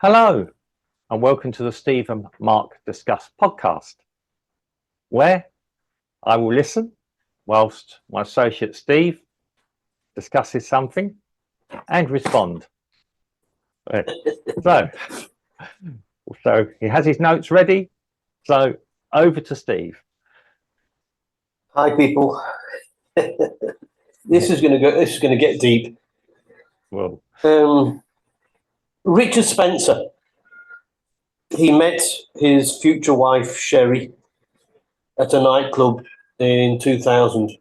Hello, and welcome to the Steve and Mark Discuss podcast, where I will listen whilst my associate Steve discusses something and respond. So he has his notes ready. So over to Steve. Hi, people. This is going to get deep. Well, Richard Spencer. He met his future wife Sherry at a nightclub in 2000.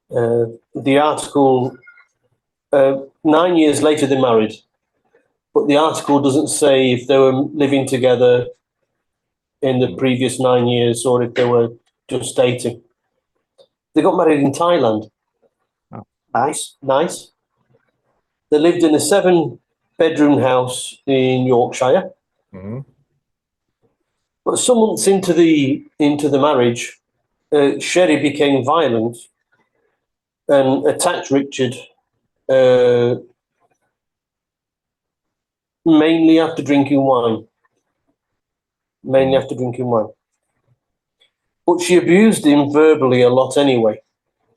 The article, 9 years later they married, but the article doesn't say if they were living together in the previous 9 years or if they were just dating. They got married in Thailand. Oh. Nice. They lived in a 7-bedroom house in Yorkshire. Mm-hmm. But some months into the marriage, Sherry became violent and attacked Richard, mainly after drinking wine. But she abused him verbally a lot anyway,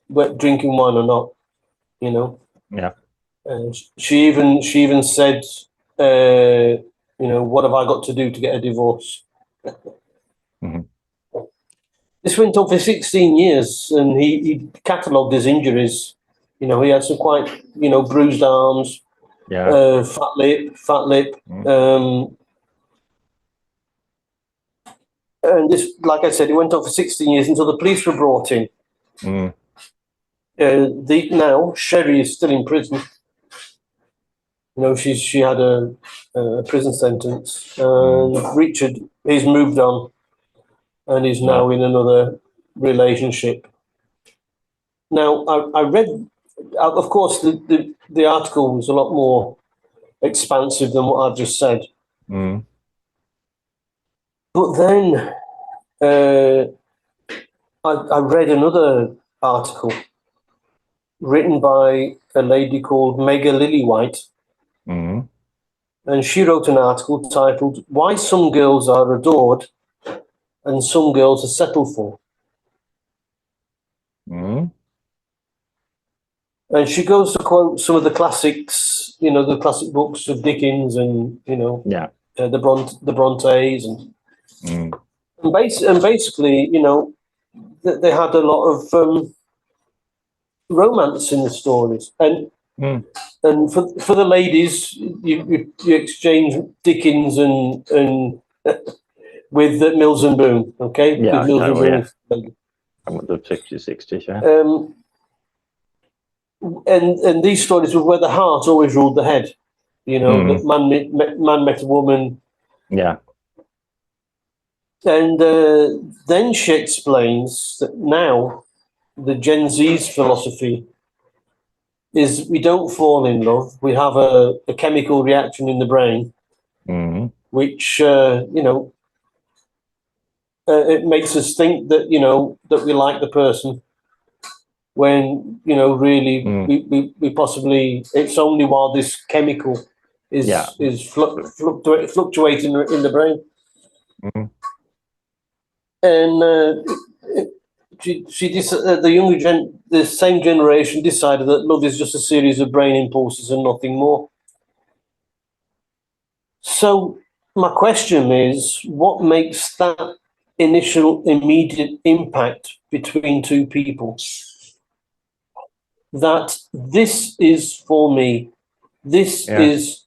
but drinking wine or not, you know. Yeah. She even said, what have I got to do to get a divorce? Mm-hmm. This went on for 16 years, and he catalogued his injuries. He had some quite, bruised arms, fat lip. Mm-hmm. And this, like I said, it went on for 16 years until the police were brought in. Mm-hmm. Now Sherry is still in prison. She had a prison sentence. Richard, he's moved on, and is now in another relationship. Now, I read, of course, the article was a lot more expansive than what I've just said. Mm. But then I read another article written by a lady called Mega Lillywhite. Mm. And she wrote an article titled "Why Some Girls Are Adored and Some Girls Are Settled For." Mm. And she goes to quote some of the classics, the classic books of Dickens and, the Brontes. And basically, they had a lot of romance in the stories. And for the ladies, you exchange Dickens and with Mills and Boon, okay? Yeah, with Mills and Boon. I'm the 50s, 60s, yeah. And these stories were where the heart always ruled the head. That man met a woman. Yeah. And then she explains that now the Gen Z's philosophy is we don't fall in love. We have a chemical reaction in the brain, which, it makes us think that, that we like the person when, really we possibly, it's only while this chemical is fluctuating in the brain. Mm-hmm. And the same generation decided that love is just a series of brain impulses and nothing more. So my question is, what makes that initial immediate impact between two people? That this is for me. This is,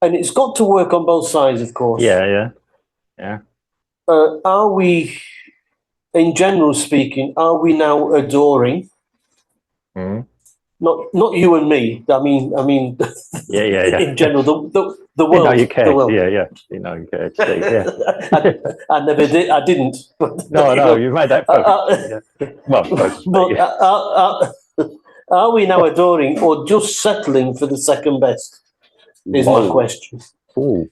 and it's got to work on both sides, of course. Yeah. Are we, in general speaking, are we now adoring? Not you and me. I mean. Yeah. In general, the world. You cared. The world. Yeah. You cared, Steve. Yeah. I never did. I didn't. No. You made that perfect. Well, are we now adoring or just settling for the second best? Is my question. Ooh.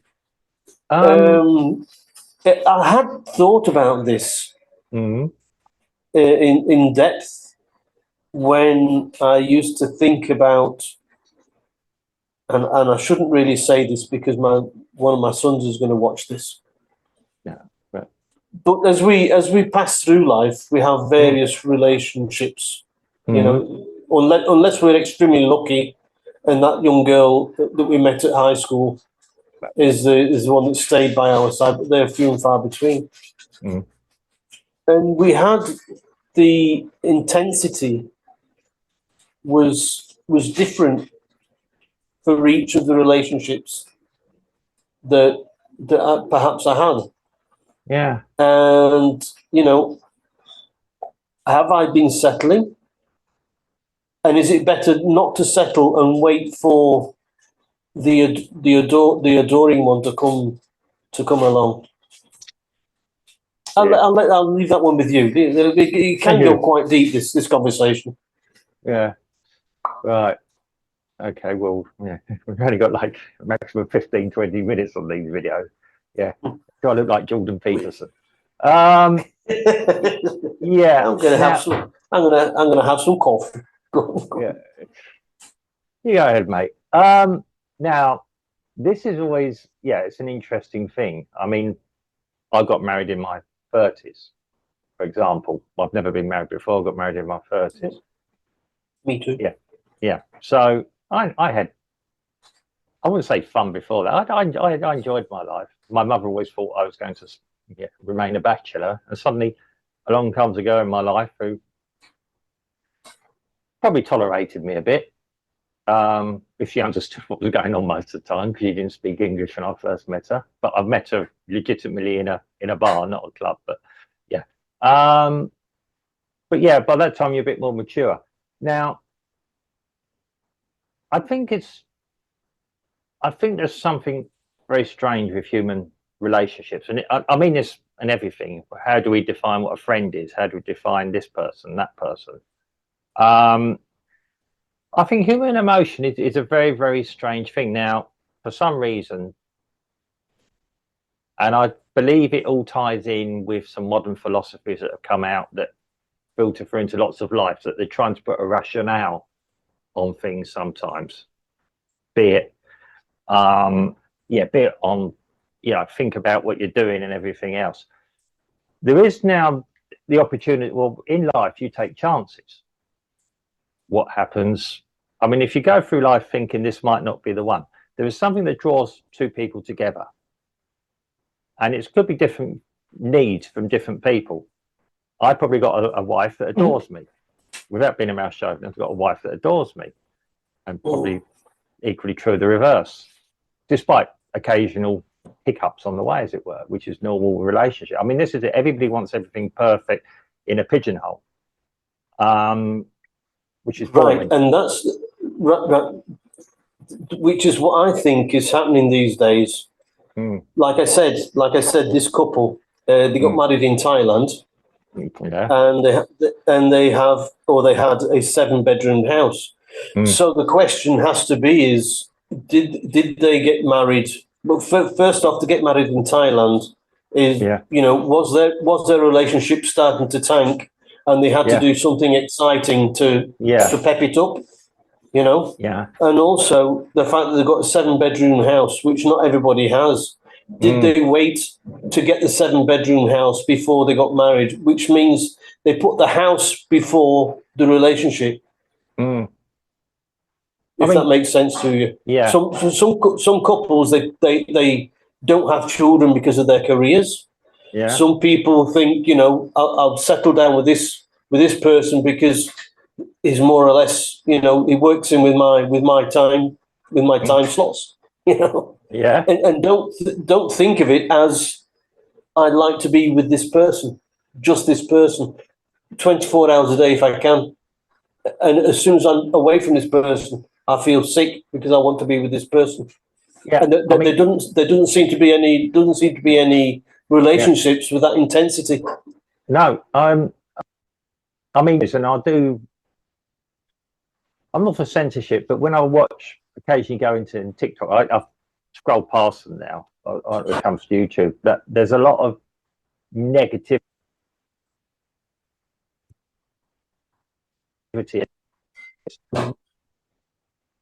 I had thought about this in depth when I used to think about and I shouldn't really say this because one of my sons is going to watch this. Yeah. Right. But as we pass through life, we have various relationships. You know, unless we're extremely lucky, and that young girl that we met at high school is the one that stayed by our side, but they're few and far between. And we had the intensity was different for each of the relationships that perhaps I had. Yeah. And you know, have I been settling? And is it better not to settle and wait for the adoring one to come along? I'll leave that one with you. It can go quite deep, this conversation. Yeah. Right. Okay. Well, yeah, we've only got like a maximum 15, 20 minutes on these videos. Yeah. Do I look like Jordan Peterson? Yeah. I'm gonna have some coffee. Yeah. You go ahead, mate. Now, this is always, it's an interesting thing. I mean, I got married in my 30s, for example. I've never been married before. I got married in my 30s. Me too. Yeah. Yeah. So I had, I wouldn't say fun before that. I enjoyed my life. My mother always thought I was going to remain a bachelor. And suddenly along comes a girl in my life who probably tolerated me a bit. If she understood what was going on most of the time, because she didn't speak English when I first met her. But I've met her legitimately in a bar, not a club. But yeah, by that time you're a bit more mature. Now, I think there's something very strange with human relationships, and I mean this and everything. How do we define what a friend is? How do we define this person, that person? I think human emotion is a very, very strange thing. Now, for some reason, and I believe it all ties in with some modern philosophies that have come out that filter through into lots of life, that they're trying to put a rationale on things sometimes. Be it, think about what you're doing and everything else. There is now the opportunity, well, in life, you take chances. What happens? I mean, if you go through life thinking this might not be the one, there is something that draws two people together. And it could be different needs from different people. I probably got a wife that adores me. Without being a mouse chauvinist, I've got a wife that adores me. And probably equally true the reverse, despite occasional hiccups on the way, as it were, which is normal relationship. I mean, this is it. Everybody wants everything perfect in a pigeonhole, which is boring. Right, and that's which is what I think is happening these days. Like I said, this couple they got married in Thailand, and they had a 7-bedroom house. So the question has to be: is did they get married? But first off, to get married in Thailand is was their relationship starting to tank, and they had to do something exciting to pep it up. And also the fact that they've got a 7-bedroom house, which not everybody has. Did they wait to get the 7-bedroom house before they got married? Which means they put the house before the relationship. If that makes sense to you. Yeah. Some couples they don't have children because of their careers. Yeah. Some people think I'll settle down with this person because is more or less, it works in with my time slots, Yeah. And don't think of it as I'd like to be with this person, just this person, 24 hours a day if I can. And as soon as I'm away from this person, I feel sick because I want to be with this person. Yeah. And there doesn't seem to be any relationships with that intensity. No, I mean, and I'm not for censorship, but when I watch, occasionally go into TikTok, I scroll past them now when it comes to YouTube, that there's a lot of negativity.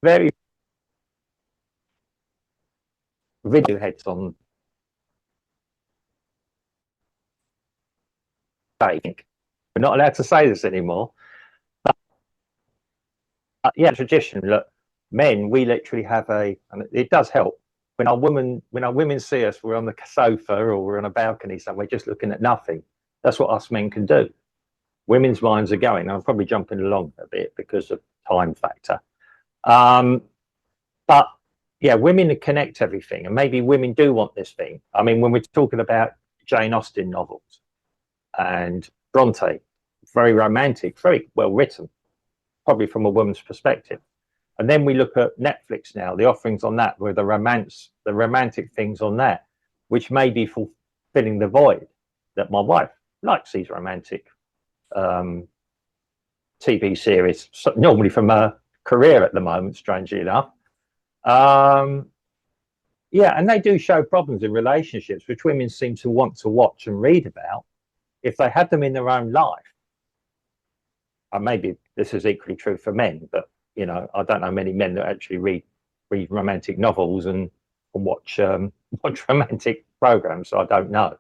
Very video heads on. We're not allowed to say this anymore. But, yeah, tradition. Look, men, we literally have and it does help. When our women see us, we're on the sofa or we're on a balcony somewhere just looking at nothing. That's what us men can do. Women's minds are going. I'm probably jumping along a bit because of time factor. But yeah, women connect everything, and maybe women do want this thing. I mean, when we're talking about Jane Austen novels and Bronte, very romantic, very well written, probably from a woman's perspective. And then we look at Netflix now, the offerings on that, where the romantic things on that, which may be fulfilling the void that my wife likes, these romantic TV series, normally from her career at the moment, strangely enough. Yeah, and they do show problems in relationships, which women seem to want to watch and read about if they had them in their own life. And maybe this is equally true for men, but you know, I don't know many men that actually read romantic novels and watch romantic programs. So I don't know.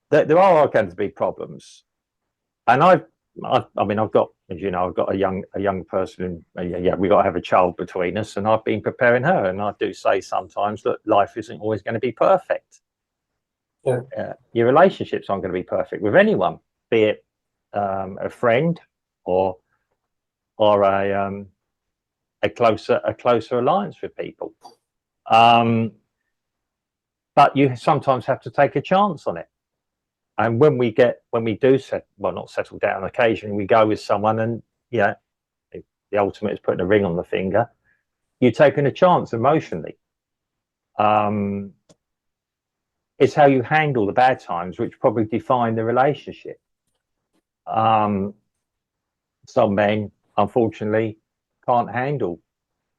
There are going to be problems, and I mean, I've got, as you know, I've got a young person, and yeah, we've got to have a child between us, and I've been preparing her, and I do say sometimes that life isn't always going to be perfect. Yeah. Your relationships aren't going to be perfect with anyone, be it a friend or a closer alliance with people. But you sometimes have to take a chance on it. And when we do not settle down, occasionally we go with someone, and yeah, the ultimate is putting a ring on the finger. You're taking a chance emotionally. It's how you handle the bad times which probably define the relationship. Some men, unfortunately, can't handle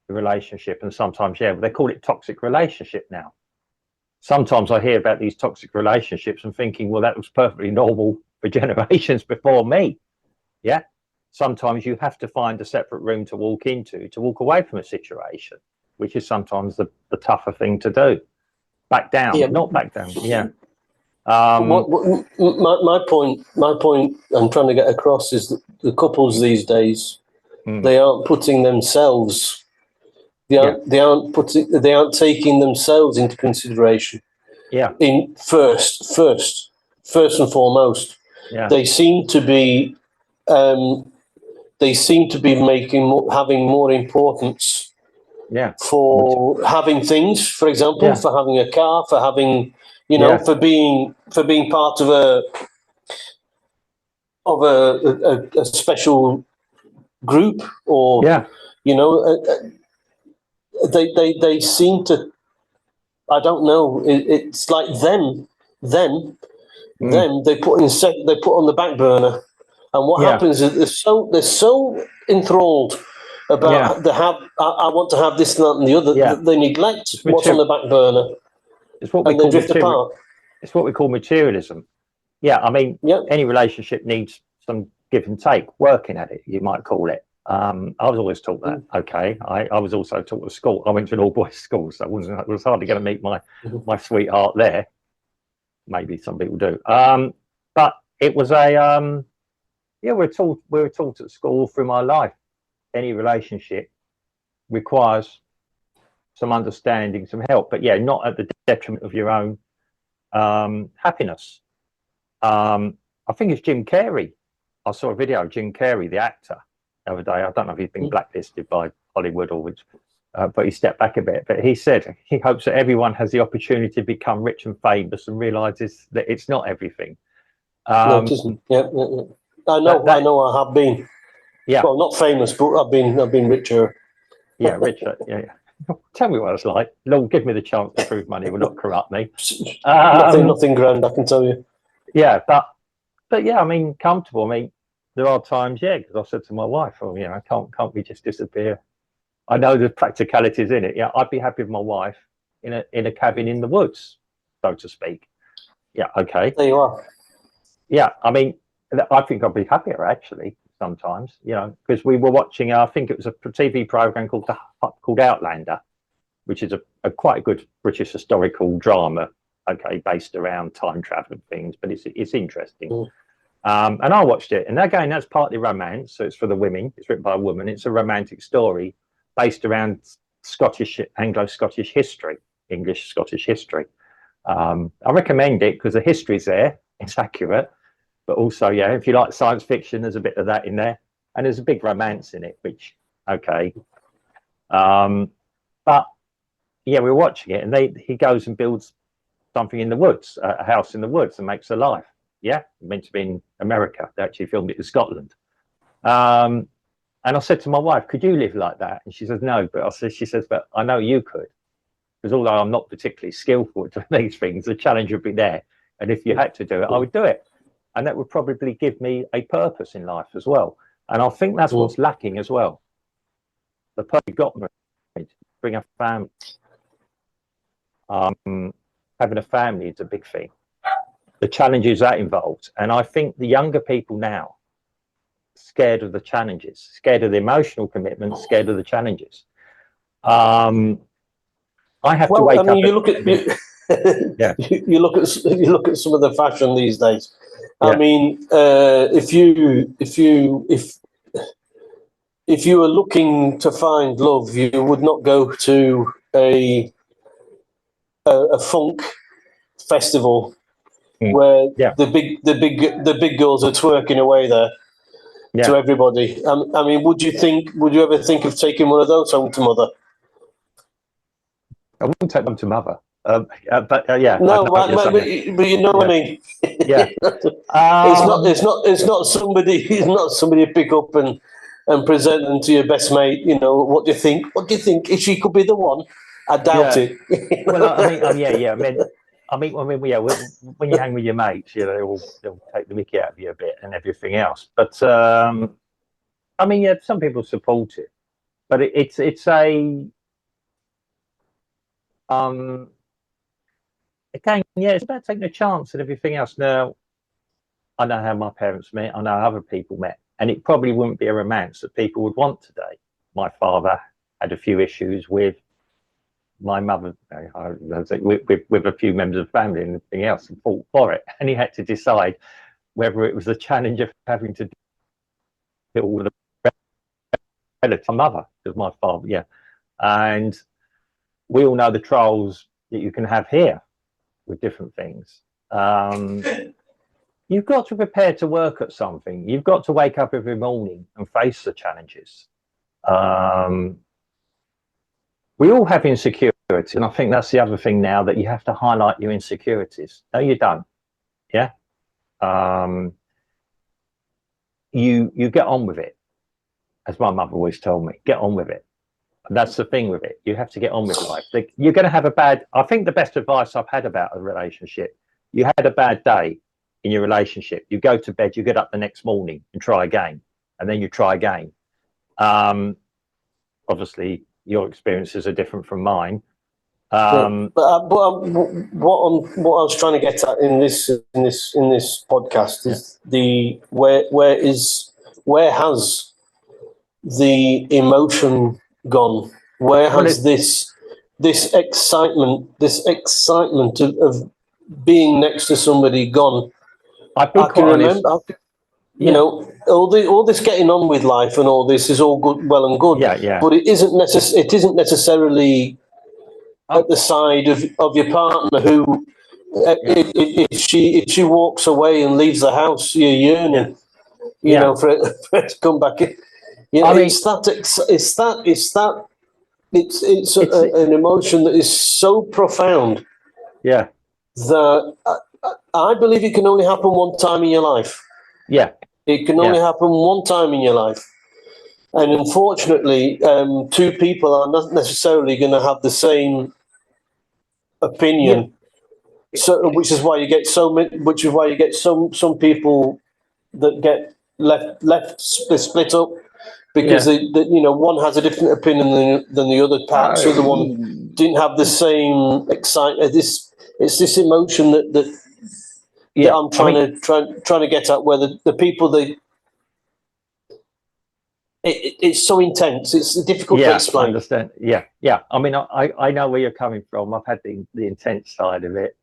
the relationship, and sometimes, yeah, they call it toxic relationship now. Sometimes I hear about these toxic relationships and thinking, well, that was perfectly normal for generations before me. Yeah. Sometimes you have to find a separate room to walk into, to walk away from a situation, which is sometimes the tougher thing to do. Back down, yeah. Not back down. Yeah. My point I'm trying to get across is that the couples these days, they aren't putting themselves. They aren't taking themselves into consideration. Yeah. In first and foremost. Yeah. They seem to be having more importance. Yeah. For having things, for example, for having a car, for having, for being part of a special group, or they seem to, I don't know, it's like them they put on the back burner, and what happens is they're so enthralled about I want to have this and that and the other, they neglect what's on the back burner. It's what we call drift apart. It's what we call materialism. Yeah, I mean, any relationship needs some give and take, working at it, you might call it. I was always taught that. Okay, I was also taught at school. I went to an all-boys school, so I was hardly going to meet my sweetheart there. Maybe some people do. But it was we were taught at school through my life. Any relationship requires some understanding, some help, but yeah, not at the detriment of your own happiness. I think it's Jim Carrey. I saw a video of Jim Carrey, the actor, the other day. I don't know if he's been blacklisted by Hollywood or which, but he stepped back a bit. But he said he hopes that everyone has the opportunity to become rich and famous and realizes that it's not everything. No, it isn't. Yeah. I know. I have been. Yeah. Well, not famous, but I've been richer. Yeah, richer. Yeah. Tell me what it's like. Lord, give me the chance to prove money will not corrupt me. Nothing grand, I can tell you. Yeah, but yeah, I mean, comfortable. I mean, there are times, because I said to my wife, can't we just disappear? I know the practicalities in it. Yeah, I'd be happy with my wife in a cabin in the woods, so to speak. Yeah, okay. There you are. Yeah, I mean, I think I'd be happier actually sometimes, because we were watching, I think it was a TV program called Outlander, which is a quite good British historical drama, okay, based around time travel and things, but it's interesting. And I watched it, and again, that's partly romance, so it's for the women. It's written by a woman. It's a romantic story based around Scottish, Anglo-Scottish history, English Scottish history. I recommend it because the history's there, it's accurate, but also, yeah, if you like science fiction, there's a bit of that in there, and there's a big romance in it, which, okay. But yeah, we're watching it, and he goes and builds something in the woods, a house in the woods, and makes a life. Yeah, meant to be in America. They actually filmed it in Scotland. And I said to my wife, "Could you live like that?" And she says, "No." But she says, "But I know you could." Because although I'm not particularly skillful at these things, the challenge would be there. And if you had to do it, I would do it. And that would probably give me a purpose in life as well. And I think that's what's lacking as well. The purpose got married, bring a family. Having a family is a big thing. The challenges that involves. And I think the younger people now, scared of the challenges, scared of the emotional commitment, scared of the challenges. I have to wake up. You look at yeah. you look at some of the fashion these days. Yeah. I mean, if you were looking to find love, you would not go to a funk festival where the big girls are twerking away there to everybody. I mean, would you ever think of taking one of those home to mother? I wouldn't take them to mother, but yeah. No, but you know what I mean. Yeah, it's not somebody. It's not somebody to pick up and present them to your best mate. You know, what do you think? What do you think? If she could be the one, I doubt it. Well, I mean, when you hang with your mates, you know, they'll take the mickey out of you a bit and everything else. But I mean, yeah, some people support it, but it's a again, yeah, it's about taking a chance and everything else. Now, I know how my parents met. I know how other people met, and it probably wouldn't be a romance that people would want today. My father had a few issues with my mother, with a few members of the family and everything else, and fought for it. And he had to decide whether it was the challenge of having to deal with a relative, my mother, because my father, yeah. And we all know the trials that you can have here with different things. You've got to prepare to work at something. You've got to wake up every morning and face the challenges. We all have insecurities, and I think that's the other thing now, that you have to highlight your insecurities. No, you don't. Yeah. You get on with it, as my mother always told me. Get on with it. And that's the thing with it. You have to get on with life. You're going to have I think the best advice I've had about a relationship, you had a bad day in your relationship, you go to bed, you get up the next morning and try again, and then you try again. Obviously, your experiences are different from mine. But what I was trying to get at in this podcast is where has the emotion gone? Where has this excitement of being next to somebody gone? I can remember, you know, all this getting on with life and all this is all good, well and good. Yeah. But it isn't necessarily at the side of your partner who, if she walks away and leaves the house, you're yearning, you know, for it to come back in. You know, it's an emotion that is so profound. Yeah. That I believe it can only happen one time in your life. Yeah. It can only happen one time in your life. And unfortunately, two people are not necessarily going to have the same opinion. Yeah. So, which is why you get some people that get left split up because they, you know, one has a different opinion than the other. Perhaps the other one didn't have the same excitement. It's this emotion that I'm trying to get at, where the people it's so intense. It's difficult to explain. I understand. Yeah. I mean, I know where you're coming from. I've had the intense side of it.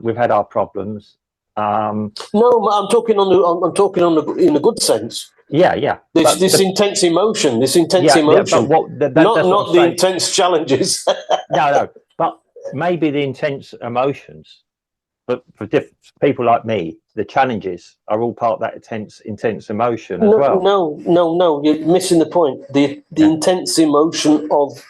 We've had our problems. No, I'm talking in the good sense. Yeah. This intense emotion. But not the intense challenges. No. But maybe the intense emotions. But for people like me, the challenges are all part of that intense emotion as well. No, you're missing the point. The intense emotion of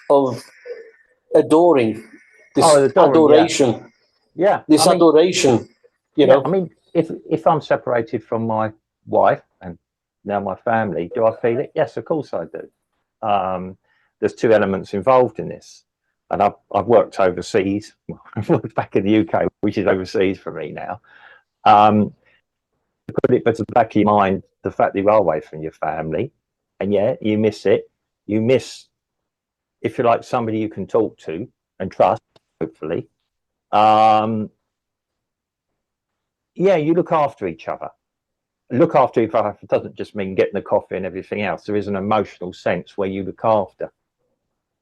adoring, adoration. Yeah, adoration. You know, I mean, if I'm separated from my wife and now my family, do I feel it? Yes, of course I do. There's two elements involved in this. And I've worked overseas. I've worked back in the UK, which is overseas for me now. Put it to the back of your mind, the fact that you are away from your family, and you miss it. You miss, if you like, somebody you can talk to and trust, hopefully. You look after each other. Look after each other doesn't just mean getting the coffee and everything else. There is an emotional sense where you look after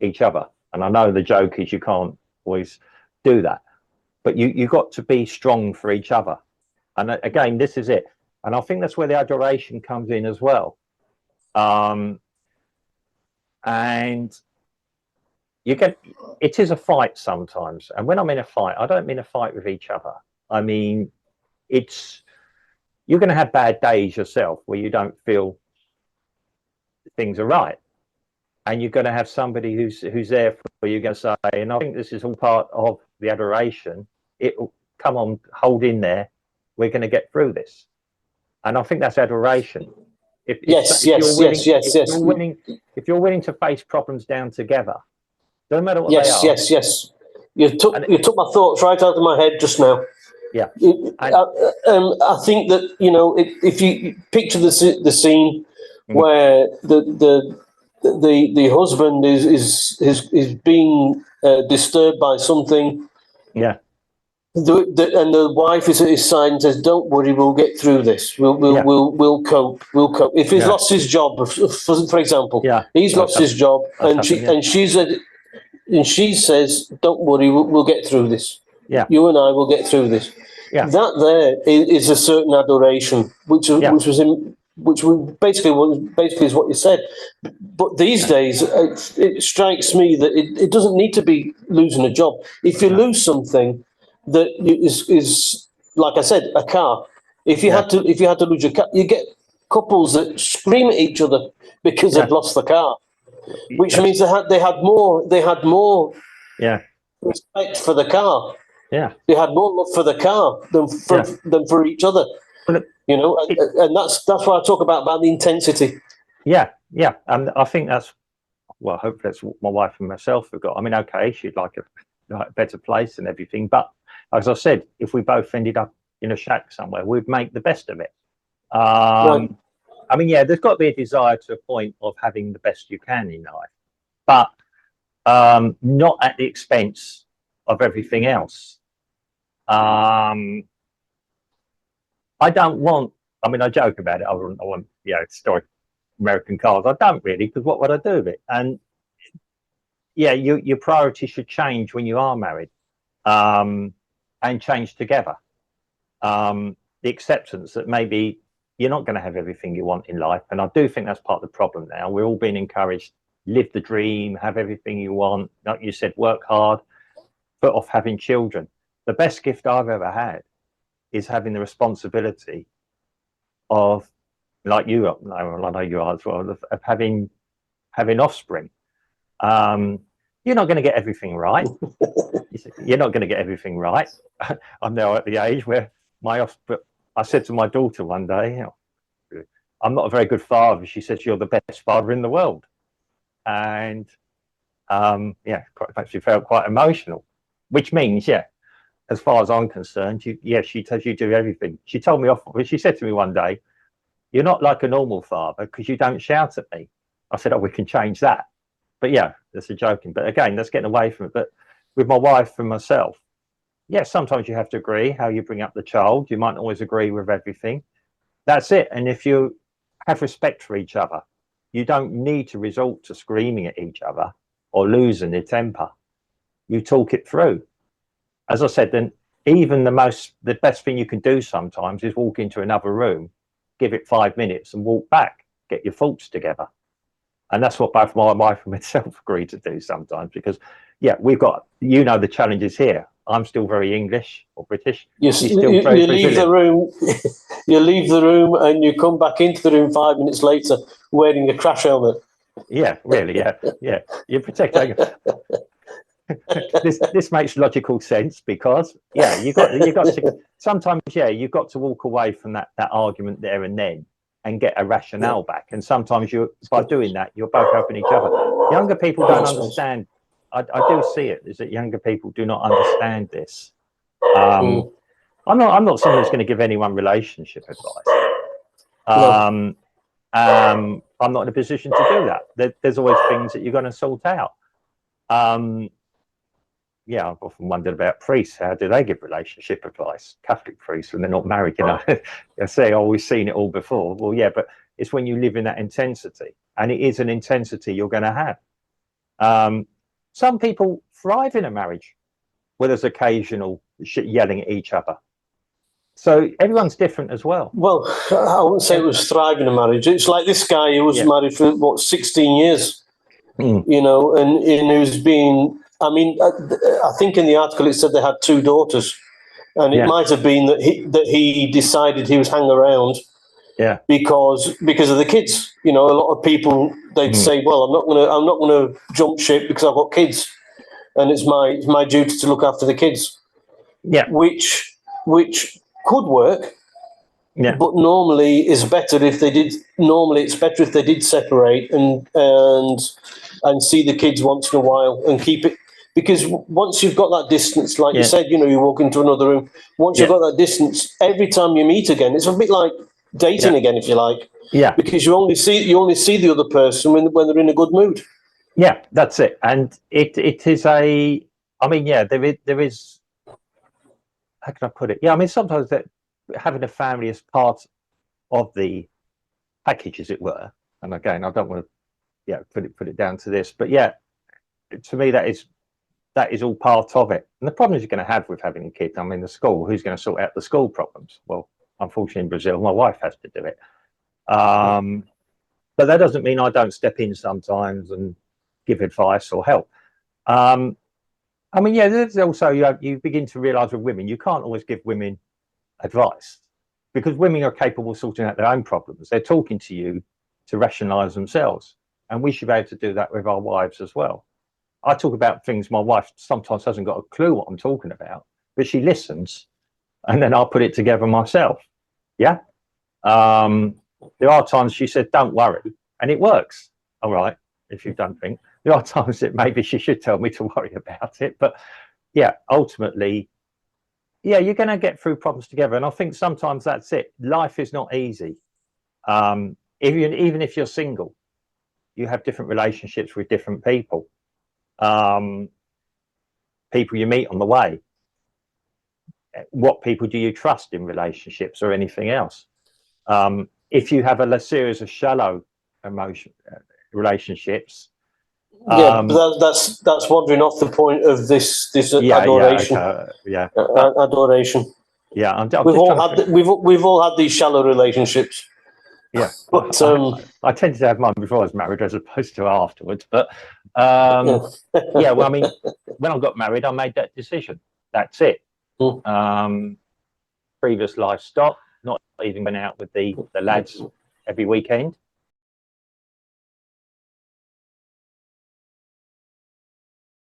each other. And I know the joke is you can't always do that, but you got to be strong for each other. And again, this is it. And I think that's where the adoration comes in as well. And it is a fight sometimes. And when I'm in a fight, I don't mean a fight with each other. I mean, you're going to have bad days yourself where you don't feel things are right. And you're going to have somebody who's there for you, going to say, and I think this is all part of the adoration. It will come on, hold in there. We're going to get through this. And I think that's adoration. If you're willing to face problems down together, no matter what they are. Yes. You took my thoughts right out of my head just now. Yeah. I think that, you know, if you picture the scene where the husband is being disturbed by something. Yeah. And the wife is at his side and says, "Don't worry, we'll get through this. We'll cope. We'll cope." If he's lost his job, for example, he's lost his job, and she says, "Don't worry, we'll get through this. You and I will get through this." That there is a certain adoration, which basically is what you said. But these days, it strikes me that it doesn't need to be losing a job. If you lose something that is like I said, a car. If you had to lose your car, you get couples that scream at each other because they've lost the car, which means they had more respect for the car. Yeah, they had more love for the car than for each other. You know, and that's why I talk about the intensity. Yeah, and I think that's hopefully that's what my wife and myself have got. I mean, okay, she'd like a better place and everything, but as I said, if we both ended up in a shack somewhere, we'd make the best of it. Right. I mean, there's got to be a desire to a point of having the best you can in life, but not at the expense of everything else. I don't want. I mean, I joke about it. I want historic American cars. I don't really, because what would I do with it? And your priorities should change when you are married, and change together. The acceptance that maybe you're not going to have everything you want in life, and I do think that's part of the problem now. We're all being encouraged, live the dream, have everything you want. Like you said, work hard, put off having children. The best gift I've ever had is having the responsibility of, like you are, I know you are as well, of having offspring. You're not going to get everything right. You're not going to get everything right. I'm now at the age where I said to my daughter one day, I'm not a very good father. She says, "You're the best father in the world." And she felt quite emotional, which means, as far as I'm concerned, she tells you do everything. She told me she said to me one day, "You're not like a normal father because you don't shout at me." I said, "Oh, we can change that." But that's a joking. But again, that's getting away from it. But with my wife and myself, sometimes you have to agree how you bring up the child. You might not always agree with everything. That's it. And if you have respect for each other, you don't need to resort to screaming at each other or losing their temper. You talk it through. As I said, then even the best thing you can do sometimes is walk into another room, give it 5 minutes and walk back, get your thoughts together. And that's what both my wife and myself agree to do sometimes, because we've got, the challenges here. I'm still very English or British. You leave the room, you leave the room and you come back into the room 5 minutes later wearing a crash helmet. Yeah, really, yeah. You protect. This makes logical sense, because you got to sometimes you've got to walk away from that argument there and then and get a rationale back. And sometimes by doing that, you're both helping each other. Younger people don't understand. I do see it, is that younger people do not understand this. I'm not someone who's going to give anyone relationship advice. I'm not in a position to do that. There's always things that you're going to sort out. I've often wondered about priests. How do they give relationship advice? Catholic priests, when they're not married, they say, "Oh, we've seen it all before." Well, yeah, but it's when you live in that intensity, and it is an intensity you're going to have. Some people thrive in a marriage where there's occasional yelling at each other. So everyone's different as well. Well, I wouldn't say it was thrive in a marriage. It's like this guy who was married for 16 years, and who's been. I mean, I think in the article it said they had 2 daughters, and it might have been that he decided he was hanging around, because of the kids. A lot of people, they'd say, "Well, I'm not gonna jump ship because I've got kids, and it's my duty to look after the kids." Yeah, which could work. Yeah, but normally it's better if they did. Normally, it's better if they did separate and see the kids once in a while and keep it. Because once you've got that distance, like you said, you walk into another room. Once you've got that distance, every time you meet again, it's a bit like dating again, if you like. Yeah. Because you only see the other person when they're in a good mood. Yeah, that's it. And it is a. I mean, there is. How can I put it? Yeah, I mean, sometimes that having a family as part of the package, as it were. And again, I don't want to, put it down to this, but to me, that is all part of it. And the problems you're going to have with having a kid, I mean, the school, who's going to sort out the school problems? Well, unfortunately, in Brazil, my wife has to do it. But that doesn't mean I don't step in sometimes and give advice or help. I mean, there's also, you begin to realise with women, you can't always give women advice, because women are capable of sorting out their own problems. They're talking to you to rationalise themselves. And we should be able to do that with our wives as well. I talk about things my wife sometimes hasn't got a clue what I'm talking about, but she listens, and then I'll put it together myself. Yeah. There are times she said, "Don't worry," and it works. All right. If you don't think, there are times that maybe she should tell me to worry about it, but ultimately, you're going to get through problems together. And I think sometimes that's it. Life is not easy. Even if you're single, you have different relationships with different people. People you meet on the way. What people do you trust in relationships or anything else? If you have a series of shallow relationships, but that's wandering off the point of this adoration. Adoration. Yeah, we've all had these shallow relationships. Yeah, but I tended to have mine before I was married as opposed to afterwards. But well, I mean, when I got married, I made that decision. That's it. Previous life stopped. Not even went out with the lads every weekend.